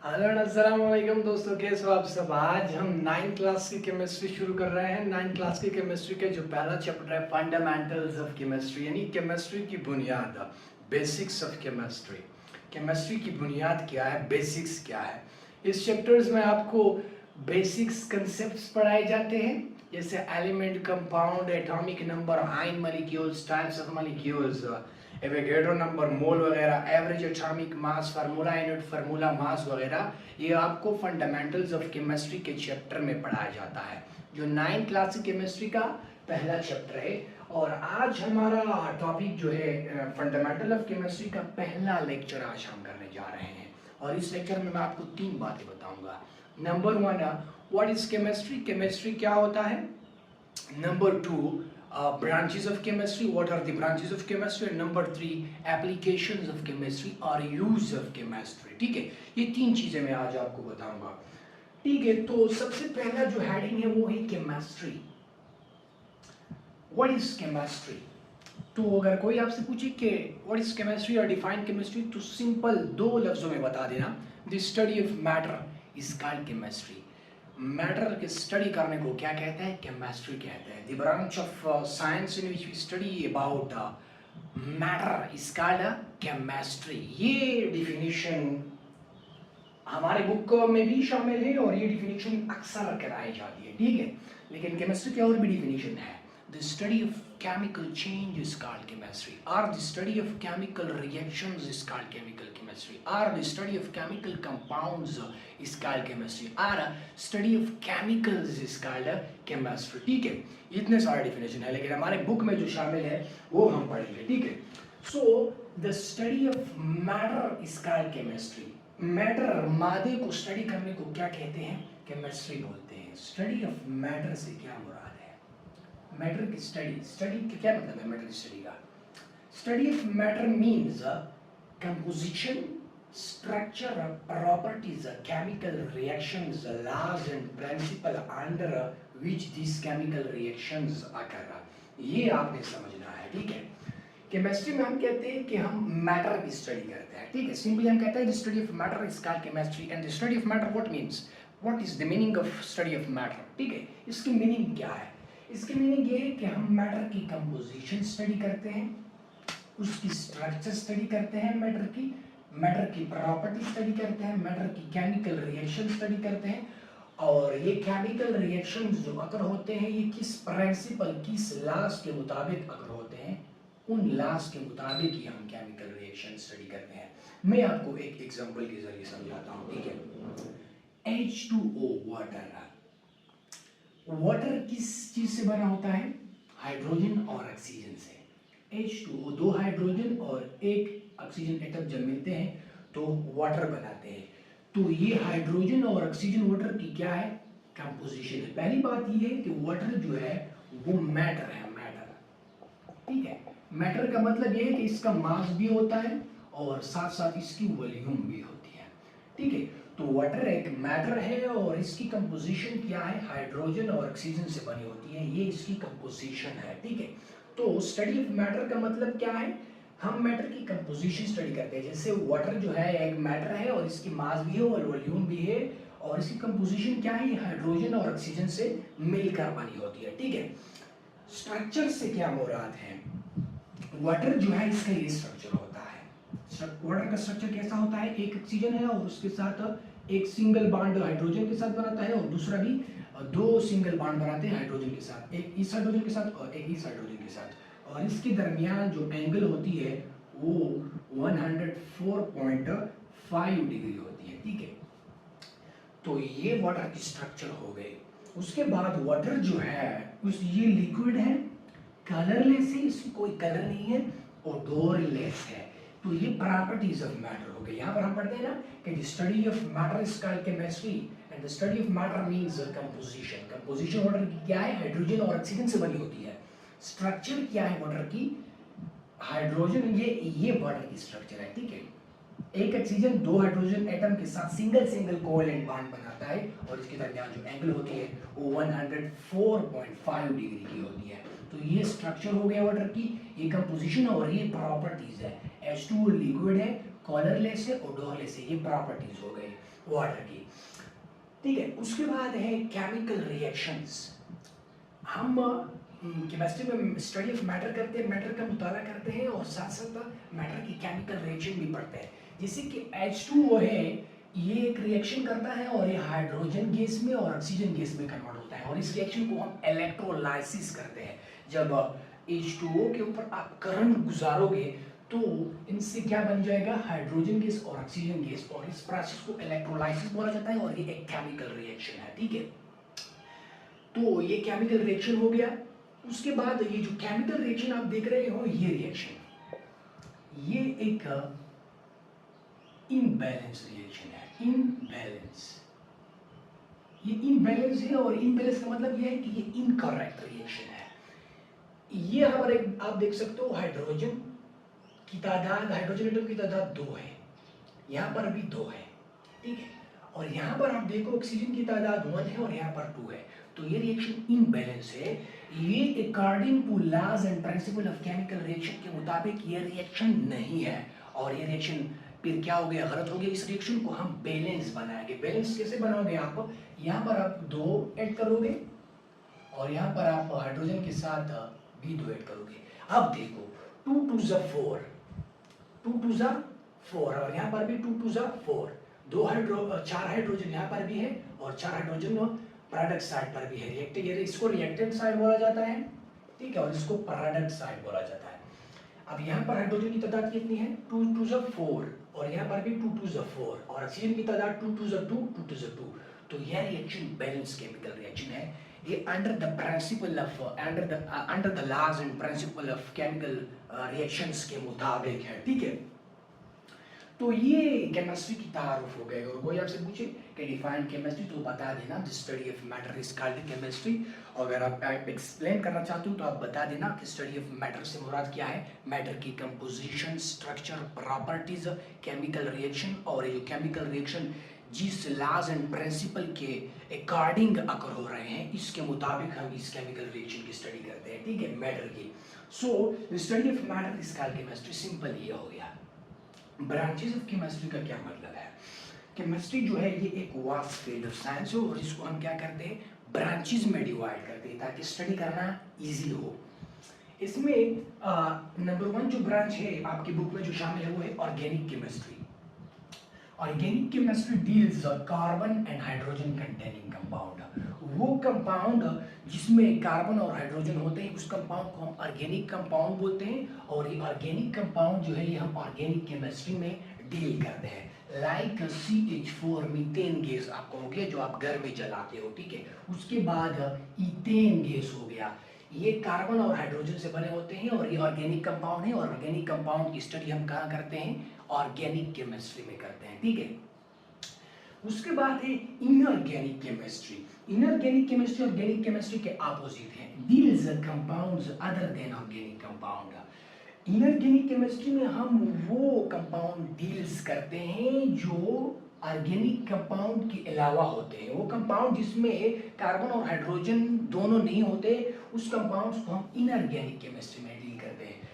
Hello अस्सलाम वालेकुम दोस्तों, कैसे हो आप सब। आज हम 9th क्लास की केमिस्ट्री शुरू कर रहे हैं। 9th क्लास की केमिस्ट्री के जो पहला चैप्टर है फंडामेंटल्स ऑफ केमिस्ट्री, यानी केमिस्ट्री की बुनियाद, बेसिक्स ऑफ केमिस्ट्री। केमिस्ट्री की बुनियाद क्या है, बेसिक्स क्या है। इस चैप्टर्स में आपको बेसिक्स कंसेप्ट्स पढ़ाए जाते हैं, जैसे element, compound, atomic number, ion molecules, types of molecules, Avogadro number, mole वगैरह, average atomic mass, formula unit, formula mass वगैरह, ये आपको फंडामेंटल्स ऑफ केमिस्ट्री के चैप्टर में पढ़ाया जाता है, जो 9th क्लास की केमिस्ट्री का पहला चैप्टर है। और आज हमारा टॉपिक जो है फंडामेंटल ऑफ केमिस्ट्री का पहला लेक्चर आज हम करने जा रहे हैं। और इस लेक्चर में मैं आपको 3 बातें बताऊंगा। Number 1, what is chemistry, chemistry क्या होता है। Number 2, branches of chemistry, what are the branches of chemistry. And number 3, applications of chemistry or use of chemistry. ठीक है, ये 3 चीजें मैं आज आपको बताऊंगा। ठीक है, तो सबसे पहला जो हेडिंग है वो है केमिस्ट्री। What is chemistry. तो अगर कोई आपसे पूछे कि व्हाट इज केमिस्ट्री और डिफाइन केमिस्ट्री, तो सिंपल 2 लफ्जों में बता देना, the study of matter is called chemistry. Matter की स्टडी करने को क्या कहते हैं, केमिस्ट्री कहते हैं। The branch of science in which we study about matter is called chemistry. ये डिफिनीशन हमारे बुक में भी शामिल है और ये डिफिनीशन अक्सर कराई जाती है, ठीक है। लेकिन केमिस्ट्री की और भी डिफिनीशन है। The study of chemical change is called chemistry, or the study of chemical reactions is called chemical chemistry, or the study of chemical compounds is called chemistry, or study of chemicals is called chemistry। ठीक है, इतने सारे definition है, लेकिन हमारे book में जो शामिल है वो हम पढ़ेंगे, ठीक है। So the study of matter is called chemistry. Matter, मादे को स्टडी करने को क्या कहते हैं, केमिस्ट्री बोलते हैं। स्टडी ऑफ मैटर से क्या मुराद है, मैटर की स्टडी। स्टडी का क्या मतलब है, मैटर की स्टडी का। Study of matter means composition, structure, properties, chemical reactions, laws and principle under which these chemical reactions occur। ये आपने समझना है, ठीक है। केमिस्ट्री में हम कहते हैं कि हम मैटर की स्टडी करते हैं, ठीक है। सिंपली हम कहते हैं the study of matter is called chemistry. And the study of matter what means, what is the meaning of study of matter, ठीक है। इसकी मीनिंग क्या है, इसकी मीनिंग ये है कि हम मैटर की कंपोजिशन स्टडी करते हैं, उसकी स्ट्रक्चर स्टडी करते हैं, मैटर की प्रॉपर्टी स्टडी करते हैं, मैटर की केमिकल रिएक्शन स्टडी करते हैं। और ये केमिकल रिएक्शंस जो अगर होते हैं ये किस प्रिंसिपल, किस लॉज के मुताबिक अगर होते हैं, उन लॉज के मुताबिक ही हम केमिकल रिएक्शन स्टडी करते हैं। मैं आपको एक एग्जांपल के जरिए समझाता हूँ, ठीक है। H2O वाटर, वाटर किस चीज से बना होता है, हाइड्रोजन और ऑक्सीजन से। H2O, 2 हाइड्रोजन और 1 ऑक्सीजन एटम जब मिलते हैं तो वाटर बनाते हैं। तो ये हाइड्रोजन और ऑक्सीजन वाटर की क्या है, कंपोजिशन है। पहली बात ये है कि वाटर जो है वो मैटर है, मैटर, ठीक है। मैटर का मतलब ये है कि इसका मास भी होता है और साथ साथ इसकी वॉल्यूम भी होती है, ठीक है। तो वाटर एक मैटर है और इसकी कंपोजिशन क्या है, हाइड्रोजन और ऑक्सीजन से बनी होती है, ये इसकी कंपोजिशन है, ठीक है। तो स्टडी ऑफ मैटर का मतलब क्या है, हम मैटर की कंपोजिशन स्टडी करते हैं। जैसे वाटर जो है एक मैटर है और इसकी मास भी है और वॉल्यूम भी है, और इसकी कंपोजिशन क्या है, हाइड्रोजन और ऑक्सीजन से मिलकर बनी होती है, ठीक है। स्ट्रक्चर से क्या मुराद है, वाटर जो है इसका ये स्ट्रक्चर होता है। वाटर का स्ट्रक्चर कैसा होता है, एक ऑक्सीजन है और उसके साथ एक सिंगल बॉन्ड हाइड्रोजन के साथ बनाता है, और दूसरा भी 2 सिंगल बॉन्ड बनाते हैं हाइड्रोजन के साथ, एक इस हाइड्रोजन के साथ और एक इस हाइड्रोजन के साथ। और इसके दरमियान जो एंगल होती है वो 104.5 डिग्री होती है, ठीक है। तो ये वाटर की स्ट्रक्चर हो गई। उसके बाद वाटर जो है उस ये लिक्विड है, कलरलेस है, इसमें कोई कलर नहीं है, ओडोरलेस है। तो ये प्रॉपर्टीज ऑफ मैटर हो गई। यहाँ पर हम पढ़ते हैं ना कि the study of matter is called chemistry, and the study of matter means composition. Composition water की क्या है, हाइड्रोजन और ऑक्सीजन से बनी होती है। स्ट्रक्चर क्या है वाटर की, हाइड्रोजन, ये वाटर की स्ट्रक्चर है, ठीक है। एक ऑक्सीजन 2 हाइड्रोजन एटम के साथ सिंगल कोवेलेंट बॉन्ड बनाता है, और इसके दरमियान जो एंगल होती है वो 104.5 डिग्री की होती है। तो ये स्ट्रक्चर हो गया वाटर की, ये कंपोजिशन और ये प्रॉपर्टीज है। H2O लिक्विड है, कलरलेस है, ओडोरलेस है, ये प्रॉपर्टीज हो गई वाटर की। ठीक है, उसके बाद है केमिकल रिएक्शंस। हम केमिस्ट्री में स्टडी ऑफ मैटर करते हैं, मैटर का मुताला करते हैं और साथ साथ मैटर की केमिकल रिएक्शन भी पढ़ते हैं। जैसे कि H2O है, ये एक रिएक्शन करता है और ये हाइड्रोजन गैस में और ऑक्सीजन गैस में कन्वर्ट होता है और इस रिएक्शन को हम इलेक्ट्रोलाइसिस करते हैं। जब H2O के ऊपर आप करंट गुजारोगे तो इनसे क्या बन जाएगा, हाइड्रोजन गैस और ऑक्सीजन गैस, और इस प्रोसेस को इलेक्ट्रोलाइसिस बोला जाता है और ये एक केमिकल रिएक्शन है। ठीक है, तो ये केमिकल रिएक्शन हो गया। उसके बाद ये जो केमिकल रिएक्शन आप देख रहे हो, ये रिएक्शन, ये एक इनबैलेंस रिएक्शन है। इनबैलेंस, ये इनबैलेंस है और इनबैलेंस का मतलब ये है कि ये इनकरेक्ट रिएक्शन है। ये यहाँ पर एक आप देख सकते हो, हाइड्रोजन की तादाद, हाइड्रोजन एटम की तादाद 2 है, यहाँ पर भी 2 है। ठीक है, और यहाँ पर आप देखो ऑक्सीजन की तादाद 1 है और यहाँ पर 2 है, तो ये रिएक्शन इनबैलेंस है। ये according to laws and principle of chemical reaction के मुताबिक ये रिएक्शन नहीं है और ये रिएक्शन फिर क्या हो गया, गलत हो गया। इस रिएक्शन को हम बैलेंस बनाएंगे। बैलेंस कैसे बनाओगे, आप यहाँ पर आप 2 ऐड करोगे और यहाँ पर आप हाइड्रोजन के साथ भी 2 ऐड करोगे। अब देखो 2 2 ज़ा 4, 2 2 ज़ा 4 और यहाँ पर भी 2 2 ज़ा 4, 4 हाइड्रोजन यहाँ पर भी है और 4 हाइड्रोजन प्रोडक्ट साइड पर भी है। रिएक्टिव, ये इसको रिएक्टेंट साइड बोला जाता है। ठीक है, और इसको प्रोडक्ट साइड बोला जाता है। अब यहाँ पर हाइड्रोजन की तादाद कितनी है, 2 2 ज़ा 4 और यहाँ पर भी 2 2 ज़ा 4 और ऑक्सीजन की तादाद 2 2 ज़ा 2, 2 2 ज़ा 2। तो यह रिएक्शन बैलेंस केमिकल रिएक्शन है। ये under the principle of under the laws and principle of chemical reactions के मुताबिक है। ठीक है, तो ये केमिस्ट्री की तारुफ हो गए। और कोई आपसे पूछे कि डिफाइन केमिस्ट्री, तो बता देना the study of matter is called chemistry. और अगर आप एक्सप्लेन करना चाहते हो तो आप बता देना कि स्टडी ऑफ मैटर से मुराद क्या है। मैटर की composition, structure, properties, chemical reaction, और ये जो केमिकल रिएक्शन जिस लॉज एंड प्रिंसिपल के अकॉर्डिंग अकर हो रहे हैं, इसके मुताबिक हम इस केमिकल रिएक्शन की स्टडी करते हैं। ठीक है, मैटर की। सो the study of matter is called chemistry. Simple ये हो गया। ब्रांचेस ऑफ केमिस्ट्री का क्या मतलब है, केमिस्ट्री जो है ये एक वास्ट फील्ड ऑफ साइंस है और इसको हम क्या करते हैं, ब्रांचेस में डिवाइड करते हैं ताकि स्टडी करना इजी हो। इसमें नंबर 1 जो ब्रांच है आपकी बुक में जो शामिल है वो है organic chemistry. Organic chemistry deals carbon and hydrogen containing compound. वो कंपाउंड जिसमें कार्बन और हाइड्रोजन होते हैं, उस कंपाउंड को हम ऑर्गेनिक कंपाउंड बोलते हैं। और ये ऑर्गेनिक कंपाउंड जो है ये हम ऑर्गेनिक केमिस्ट्री में डील करते हैं। लाइक CH4 मीथेन गैस आपको हो गया जो आप घर में जलाते हो। ठीक है, उसके बाद इथेन गैस हो गया, ये कार्बन और हाइड्रोजन से बने होते हैं और ये ऑर्गेनिक कंपाउंड है। और ऑर्गेनिक कंपाउंड की स्टडी हम कहाँ करते हैं, ऑर्गेनिक केमिस्ट्री में करते हैं। ठीक है, उसके बाद है inorganic chemistry. Inorganic chemistry organic chemistry के ऑपोजिट है, deals compounds other than organic compound. Inorganic chemistry में हम वो कंपाउंड डील्स करते हैं जो ऑर्गेनिक कंपाउंड के अलावा होते हैं। वो कंपाउंड जिसमें कार्बन और हाइड्रोजन दोनों नहीं होते, उस कंपाउंड्स को हम इनऑर्गेनिक केमिस्ट्री में डील करते हैं।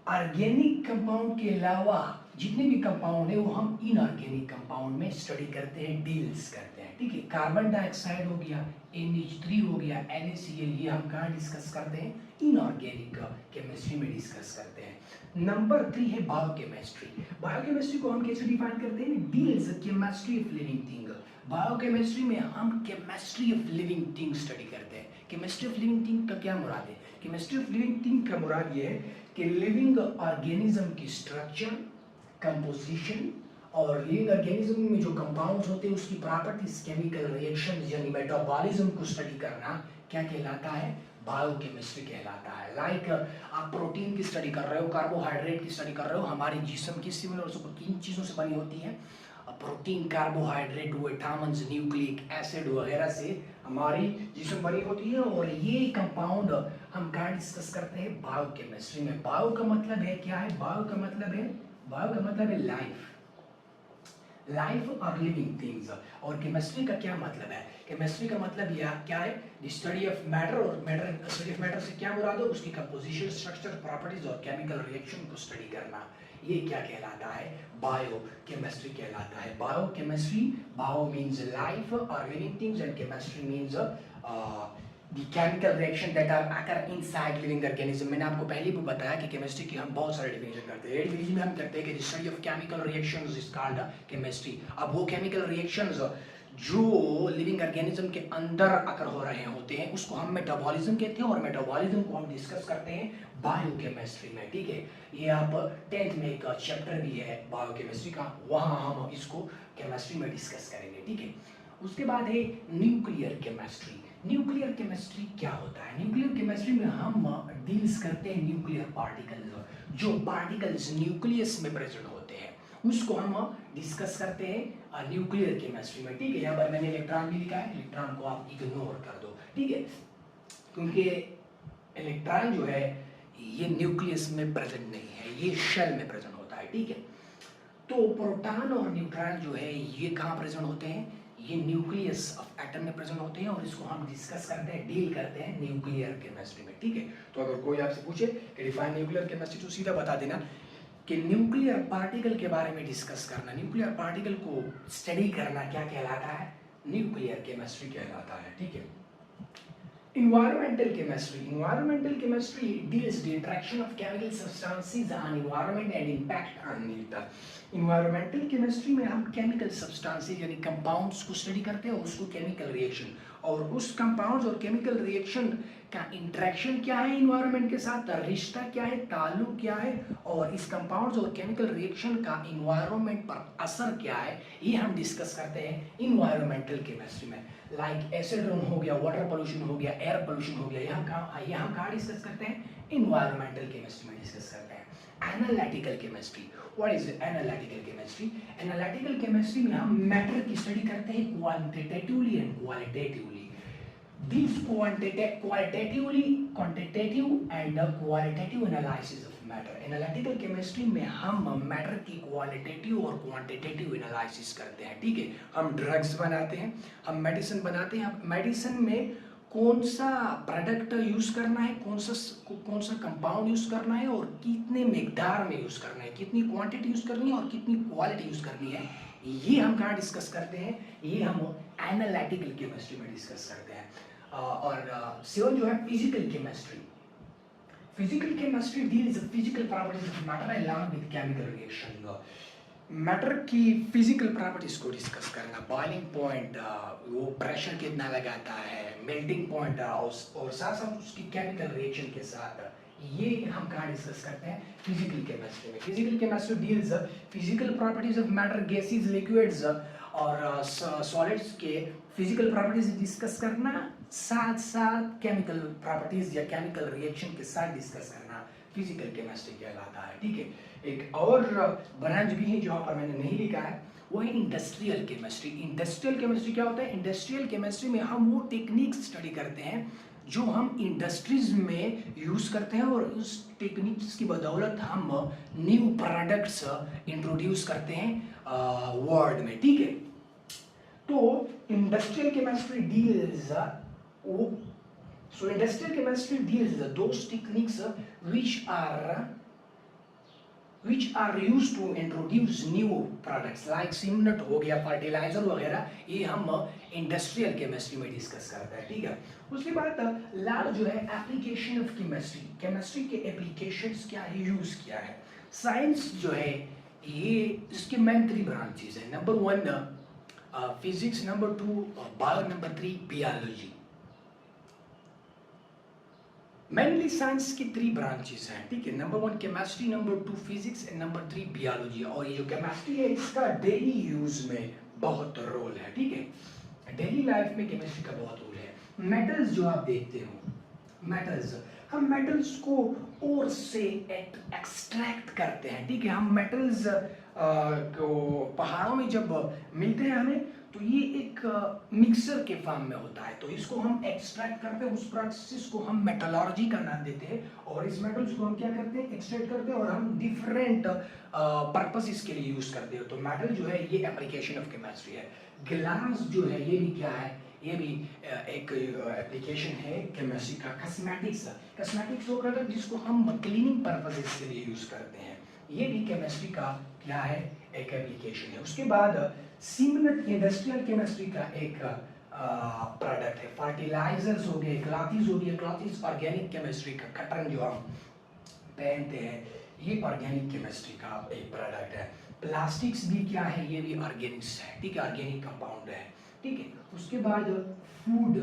ऑर्गेनिक कंपाउंड के अलावा जितने भी कंपाउंड है वो हम इनऑर्गेनिक कंपाउंड में स्टडी करते हैं, डील्स करते हैं। ठीक है, कार्बन डाइऑक्साइड हो गया, NH3 हो गया, NaCl, ये हम कहाँ डिस्कस करते हैं, इनऑर्गेनिक केमिस्ट्री में डिस्कस करते हैं। नंबर 3 है बायोकेमिस्ट्री। बायोकेमिस्ट्री को हम कैसे डिफाइन करते हैं, deals chemistry of living thing. Biochemistry में हम chemistry of living thing study करते हैं। केमिस्ट्री ऑफ लिविंग थिंग का क्या मुराद है, केमिस्ट्री ऑफ लिविंग थिंग का मुराद ये है कि लिविंग ऑर्गेनिज्म की स्ट्रक्चर, कंपोजिशन और लिविंग ऑर्गेनिज्म में जो कंपाउंड्स होते हैं उसकी प्रॉपर्टीज, केमिकल रिएक्शंस यानी मेटाबॉलिज्म को स्टडी करना क्या कहलाता है, बायोकेमिस्ट्री कहलाता है। लाइक आप प्रोटीन की स्टडी कर रहे हो, कार्बोहाइड्रेट की स्टडी कर रहे हो, हमारे जिस्म की सिमिलर किन चीज़ों से बनी होती है, protein, carbohydrate, vitamins, nucleic acid वगैरह से हमारी जिस्म बनी होती है। और ये कंपाउंड हम कहाँ डिस्कस करते हैं, बायोकेमिस्ट्री में। बायो का मतलब है क्या है, बायो का मतलब है लाइफ, लाइफ और लिविंग थिंग्स। और केमिस्ट्री का क्या मतलब है, केमिस्ट्री का मतलब यह क्या है, द स्टडी ऑफ मैटर। और मैटर, स्टडी ऑफ मैटर से क्या मुराद हो, उसकी कंपोजिशन, स्ट्रक्चर, प्रॉपर्टीज और केमिकल रिएक्शन को स्टडी करना। ये क्या कहलाता है? बायो केमिस्ट्री कहलाता है। Biochemistry, bio means life और living things and chemistry means the chemical reaction that are occur inside living organism। मैंने आपको पहले भी बताया कि केमिस्ट्री की हम बहुत सारे डिफिनेशन करते हैं। डिफिनेशन में हम करते हैं कि study of chemical reactions is called chemistry. अब वो केमिकल रिएक्शंस जो लिविंग ऑर्गेनिज्म के अंदर अकर हो रहे होते हैं उसको हम मेटाबॉलिज्म कहते हैं, और मेटाबॉलिज्म को हम डिस्कस करते हैं बायोकेमिस्ट्री में। ठीक है, ये आप 10th में एक चैप्टर भी है बायोकेमिस्ट्री का, वहाँ हम इसको केमिस्ट्री में डिस्कस करेंगे। ठीक है, उसके बाद है न्यूक्लियर केमिस्ट्री। न्यूक्लियर केमिस्ट्री क्या होता है? न्यूक्लियर केमिस्ट्री में हम डील्स करते हैं न्यूक्लियर पार्टिकल्स, जो पार्टिकल्स न्यूक्लियस में प्रेजेंट होते हैं उसको हम डिस्कस करते हैं न्यूक्लियर केमिस्ट्री में। ठीक है, यहाँ पर मैंने इलेक्ट्रॉन भी लिखा है, इलेक्ट्रॉन को आप इग्नोर कर दो। ठीक है, क्योंकि इलेक्ट्रॉन जो है ये न्यूक्लियस में प्रेजेंट नहीं है, ये शेल में प्रेजेंट होता है। ठीक है, तो प्रोटॉन और न्यूट्रॉन जो है ये कहाँ प्रेजेंट होते हैं? ये न्यूक्लियस ऑफ एटम में प्रेजेंट होते हैं, और इसको हम डिस्कस करते हैं, डील करते हैं न्यूक्लियर केमिस्ट्री में। ठीक है, तो अगर कोई आपसे पूछे कि डिफाइन न्यूक्लियर केमिस्ट्री, तो सीधा बता देना कि न्यूक्लियर पार्टिकल के बारे में डिस्कस करना, न्यूक्लियर पार्टिकल को स्टडी करना क्या कहलाता है? न्यूक्लियर केमिस्ट्री कहलाता है। ठीक है, environmental chemistry, environmental chemistry deals the interaction of chemical substances on environment and impact on it। environmental chemistry में हम chemical substances यानी compounds को study करते हैं, उसको chemical reaction, और उस compounds और chemical reaction का interaction क्या है environment के साथ, रिश्ता क्या है, ताल्लुक क्या है, और इस compounds और chemical reaction का environment पर असर क्या है, ये हम discuss करते हैं environmental chemistry में। लाइक एसिड रेन हो गया, वाटर पोल्यूशन हो गया, एयर पोल्यूशन हो गया, यहाँ कहाँ डिस्कस करते हैं? इन्वायरमेंटल केमिस्ट्री में डिस्कस करते हैं। Analytical chemistry, what is analytical chemistry? Analytical chemistry में हम मैटर की स्टडी करते हैं quantitatively and qualitatively. This quantitative and qualitative analysis of matter। Analytical chemistry में हम मैटर की क्वालिटेटिव और क्वांटिटेटिव एनालिसिस करते हैं। ठीक है, हम ड्रग्स बनाते हैं, हम मेडिसिन बनाते हैं। मेडिसिन में कौन सा प्रोडक्ट यूज करना है, कौन सा कंपाउंड यूज करना है, और कितने मिकदार में यूज करना है, कितनी क्वांटिटी यूज करनी है और कितनी क्वालिटी यूज करनी है, ये हम कहाँ डिस्कस करते हैं? ये हम एनालिटिकल केमिस्ट्री में डिस्कस करते हैं। और सेवन जो है physical chemistry. Physical chemistry deals physical properties of matter along with chemical reaction. Matter की फिजिकल प्रॉपर्टीज को डिस्कस करना, बॉइलिंग पॉइंट, वो प्रेशर कितना लगाता है, मेल्टिंग पॉइंट, और साथ साथ उसकी केमिकल रिएक्शन के साथ, ये हम कहाँ डिस्कस करते हैं? फिजिकल केमिस्ट्री में। Physical chemistry deals physical properties of matter, gases, liquids और सॉलिड्स के फिजिकल प्रॉपर्टीज डिस्कस करना, साथ साथ केमिकल प्रॉपर्टीज या केमिकल रिएक्शन के साथ डिस्कस करना फिजिकल केमिस्ट्री कहलाता है। ठीक है, एक और ब्रांच भी है जहाँ पर मैंने नहीं लिखा है, वो है इंडस्ट्रियल केमिस्ट्री। इंडस्ट्रियल केमिस्ट्री क्या होता है? इंडस्ट्रियल केमिस्ट्री में हम वो टेक्निक्स स्टडी करते हैं जो हम इंडस्ट्रीज में यूज करते हैं, और उस टेक्निक्स की बदौलत हम न्यू प्रोडक्ट्स इंट्रोड्यूस करते हैं वर्ल्ड में। ठीक है, तो industrial chemistry deals industrial chemistry deals those techniques which are used to introduce new products like cement हो गया, फर्टिलाइजर वगैरह, ये हम इंडस्ट्रियल केमिस्ट्री में डिस्कस करते हैं। ठीक है, उसके बाद लास्ट जो है एप्लीकेशन ऑफ केमिस्ट्री। केमिस्ट्री के एप्लीकेशंस क्या है, यूज क्या है? साइंस जो है ये इसके मेन 3 ब्रांचेस है। Number 1 physics, number 2 bio, number 3 biology. Mainly science की 3 ब्रांचेस हैं। ठीक है, number 1 chemistry, number 2 physics and number 3 biology. और ये जो केमिस्ट्री है इसका डेली यूज में बहुत रोल है। ठीक है, डेली लाइफ में केमिस्ट्री का बहुत रोल है। मेटल्स जो आप देखते हो, मेटल्स, हम मेटल्स को और से एक्सट्रैक्ट करते हैं। ठीक है, हम मेटल्स को पहाड़ों में जब मिलते हैं हमें, तो ये एक मिक्सर के फॉर्म में होता है, तो इसको हम एक्सट्रैक्ट करते हैं, उस प्रोसेस को हम मेटलर्जी का नाम देते हैं, और इस मेटल्स को हम क्या करते हैं? एक्सट्रैक्ट करते हैं, और हम डिफरेंट पर्पस इसके लिए यूज करते हैं। तो मेटल जो है ये एप्लीकेशन ऑफ केमिस्ट्री है। ग्लास जो है ये भी क्या है? ये भी एक एप्लीकेशन है केमिस्ट्री का। कॉस्मेटिक्स, कॉस्मेटिक्स वो प्रोडक्ट जिसको हम क्लीनिंग पर्पसेस के लिए यूज करते हैं, ये भी केमिस्ट्री का क्या है, एक एप्लीकेशन है। उसके बाद सिमिलर इंडस्ट्रियल केमिस्ट्री का एक प्रोडक्ट है, फर्टिलाइजर्स हो गए, क्लॉथ्स हो गए, क्लॉथ्स ऑर्गेनिक केमिस्ट्री का, कटन जो हम पहनते हैं ये ऑर्गेनिक केमिस्ट्री का एक प्रोडक्ट है। प्लास्टिक्स भी क्या है, ये भी ऑर्गेनिक्स है, ठीक है, ऑर्गेनिक कंपाउंड है, ठीक है। उसके बाद फूड,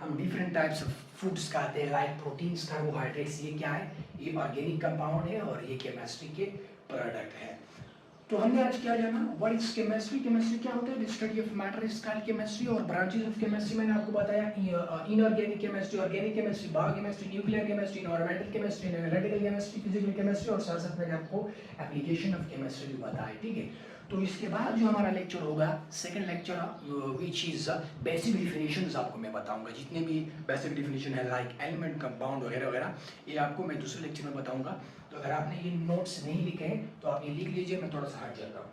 हम डिफरेंट टाइप्स ऑफ फूड्स खाते हैं, लाइक प्रोटीन्स, कार्बोहाइड्रेट्स, ये क्या है, ये ऑर्गेनिक कंपाउंड है और ये केमिस्ट्री के प्रोडक्ट है। तो हमने आज क्या जाना, व्हाट इज केमिस्ट्री, केमिस्ट्री क्या होता है, the study of matter is called chemistry. और ब्रांचेस ऑफ केमिस्ट्री मैंने आपको बताया, inorganic chemistry, organic chemistry, biochemistry, nuclear chemistry, environmental chemistry, analytical chemistry, physical chemistry, और साथ साथ मैंने आपको एप्लीकेशन ऑफ केमिस्ट्री भी बताया, ठीक है। तो इसके बाद जो हमारा लेक्चर होगा, second lecture, which is basic definitions आपको मैं बताऊंगा, जितने भी बेसिक डिफिनेशन है लाइक एलिमेंट, कंपाउंड वगैरह वगैरह, ये आपको मैं दूसरे लेक्चर में बताऊंगा। तो अगर आपने ये नोट्स नहीं लिखे हैं तो आप ये लिख लीजिए, मैं थोड़ा सा हट जाता हूँ।